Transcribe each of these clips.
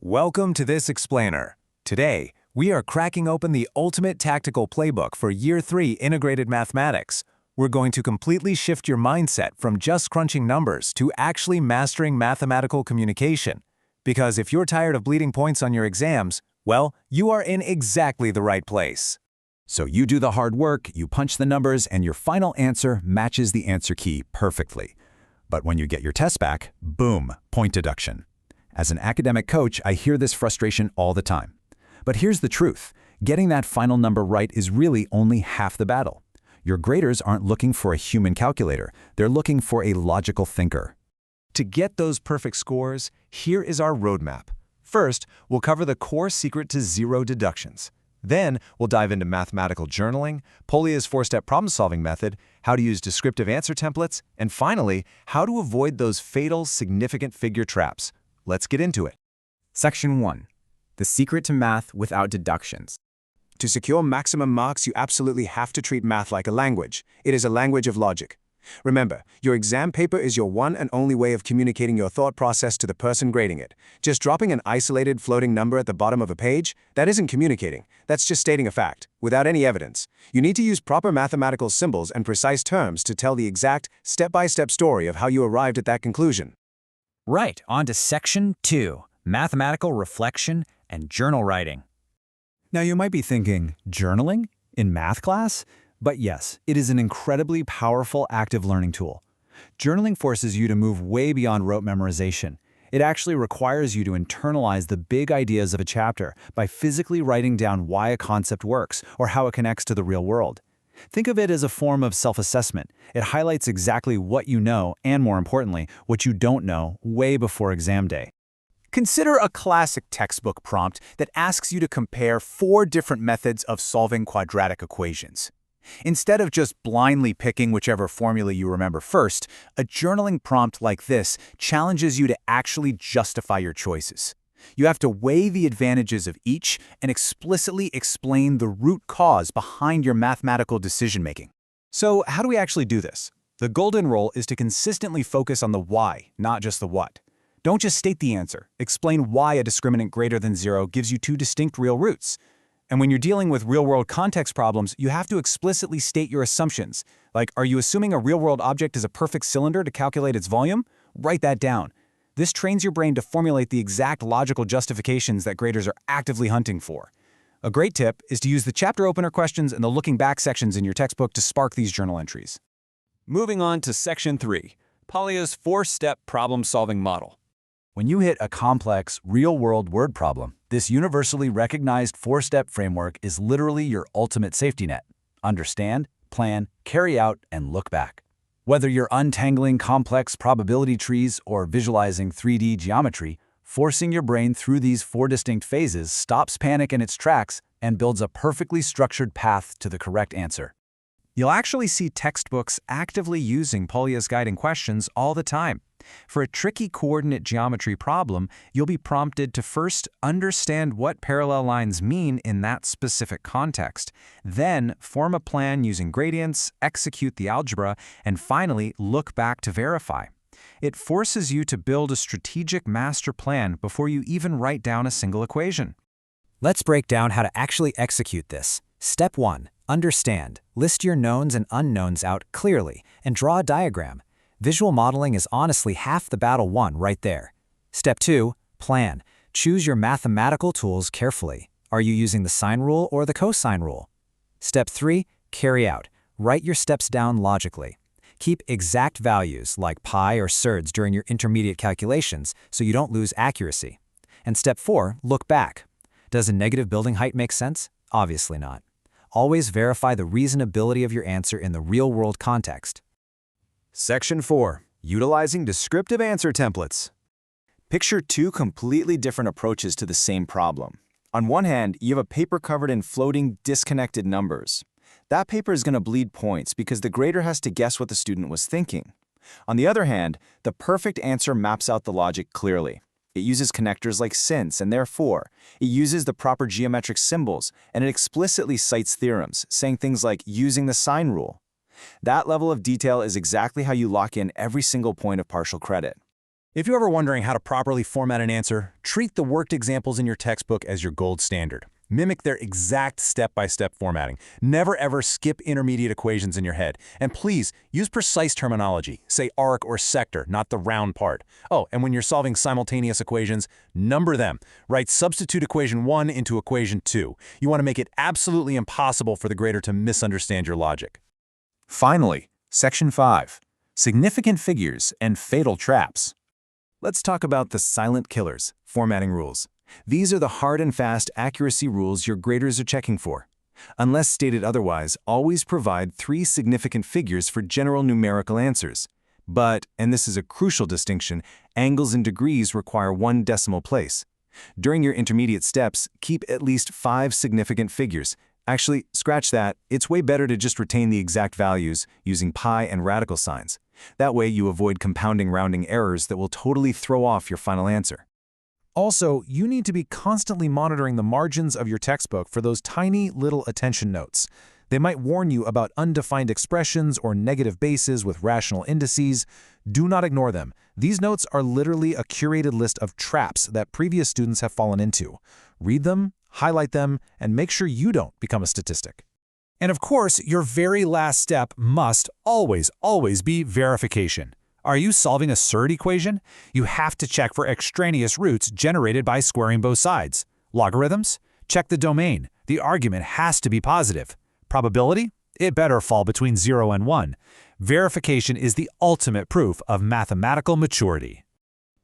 Welcome to this explainer. Today, we are cracking open the ultimate tactical playbook for Year 3 Integrated Mathematics. We're going to completely shift your mindset from just crunching numbers to actually mastering mathematical communication. Because if you're tired of bleeding points on your exams, well, you are in exactly the right place. So you do the hard work, you punch the numbers, and your final answer matches the answer key perfectly. But when you get your test back, boom, point deduction. As an academic coach, I hear this frustration all the time. But here's the truth. Getting that final number right is really only half the battle. Your graders aren't looking for a human calculator. They're looking for a logical thinker. To get those perfect scores, here is our roadmap. First, we'll cover the core secret to zero deductions. Then, we'll dive into mathematical journaling, Polya's 4-step problem-solving method, how to use descriptive answer templates, and finally, how to avoid those fatal significant figure traps. Let's get into it. Section 1. The secret to math without deductions. To secure maximum marks, you absolutely have to treat math like a language. It is a language of logic. Remember, your exam paper is your one and only way of communicating your thought process to the person grading it. Just dropping an isolated floating number at the bottom of a page, that isn't communicating. That's just stating a fact, without any evidence. You need to use proper mathematical symbols and precise terms to tell the exact, step-by-step story of how you arrived at that conclusion. Right, on to Section 2, Mathematical Reflection and Journal Writing. Now you might be thinking, journaling? In math class? But yes, it is an incredibly powerful active learning tool. Journaling forces you to move way beyond rote memorization. It actually requires you to internalize the big ideas of a chapter by physically writing down why a concept works or how it connects to the real world. Think of it as a form of self-assessment. It highlights exactly what you know and, more importantly, what you don't know way before exam day. Consider a classic textbook prompt that asks you to compare 4 different methods of solving quadratic equations. Instead of just blindly picking whichever formula you remember first, a journaling prompt like this challenges you to actually justify your choices. You have to weigh the advantages of each and explicitly explain the root cause behind your mathematical decision-making. So, how do we actually do this? The golden rule is to consistently focus on the why, not just the what. Don't just state the answer. Explain why a discriminant greater than 0 gives you 2 distinct real roots. And when you're dealing with real-world context problems, you have to explicitly state your assumptions. Like, are you assuming a real-world object is a perfect cylinder to calculate its volume? Write that down. This trains your brain to formulate the exact logical justifications that graders are actively hunting for. A great tip is to use the chapter opener questions and the looking back sections in your textbook to spark these journal entries. Moving on to Section 3, Polya's 4-step problem-solving model. When you hit a complex, real-world word problem, this universally recognized 4-step framework is literally your ultimate safety net. Understand, plan, carry out, and look back. Whether you're untangling complex probability trees or visualizing 3D geometry, forcing your brain through these 4 distinct phases stops panic in its tracks and builds a perfectly structured path to the correct answer. You'll actually see textbooks actively using Polya's guiding questions all the time. For a tricky coordinate geometry problem, you'll be prompted to first understand what parallel lines mean in that specific context, then form a plan using gradients, execute the algebra, and finally look back to verify. It forces you to build a strategic master plan before you even write down a single equation. Let's break down how to actually execute this. Step 1. Understand. List your knowns and unknowns out clearly and draw a diagram. Visual modeling is honestly half the battle won right there. Step 2. Plan. Choose your mathematical tools carefully. Are you using the sine rule or the cosine rule? Step 3. Carry out. Write your steps down logically. Keep exact values like pi or surds during your intermediate calculations so you don't lose accuracy. And Step 4. Look back. Does a negative building height make sense? Obviously not. Always verify the reasonability of your answer in the real-world context. Section 4. Utilizing descriptive answer templates. Picture 2 completely different approaches to the same problem. On one hand, you have a paper covered in floating, disconnected numbers. That paper is going to bleed points because the grader has to guess what the student was thinking. On the other hand, the perfect answer maps out the logic clearly. It uses connectors like since and therefore. It uses the proper geometric symbols, and it explicitly cites theorems, saying things like using the sine rule. That level of detail is exactly how you lock in every single point of partial credit. If you're ever wondering how to properly format an answer, treat the worked examples in your textbook as your gold standard. Mimic their exact step-by-step formatting. Never ever skip intermediate equations in your head. And please, use precise terminology. Say arc or sector, not the round part. Oh, and when you're solving simultaneous equations, number them. Write substitute equation 1 into equation 2. You want to make it absolutely impossible for the grader to misunderstand your logic. Finally, Section 5. Significant figures and fatal traps. Let's talk about the silent killers, formatting rules. These are the hard and fast accuracy rules your graders are checking for. Unless stated otherwise, always provide 3 significant figures for general numerical answers. But, and this is a crucial distinction, angles and degrees require 1 decimal place. During your intermediate steps, keep at least 5 significant figures. Actually, scratch that. It's way better to just retain the exact values using pi and radical signs. That way you avoid compounding rounding errors that will totally throw off your final answer. Also, you need to be constantly monitoring the margins of your textbook for those tiny little attention notes. They might warn you about undefined expressions or negative bases with rational indices. Do not ignore them. These notes are literally a curated list of traps that previous students have fallen into. Read them, highlight them, and make sure you don't become a statistic. And of course, your very last step must always be verification. Are you solving a surd equation? You have to check for extraneous roots generated by squaring both sides. Logarithms? Check the domain. The argument has to be positive. Probability? It better fall between 0 and 1. Verification is the ultimate proof of mathematical maturity.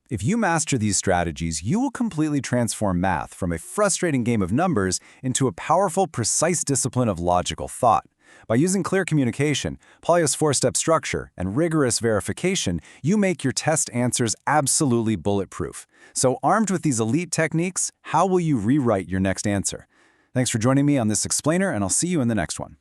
If you master these strategies, you will completely transform math from a frustrating game of numbers into a powerful, precise discipline of logical thought. By using clear communication, Polya's 4-step structure, and rigorous verification, you make your test answers absolutely bulletproof. So armed with these elite techniques, how will you rewrite your next answer? Thanks for joining me on this explainer, and I'll see you in the next one.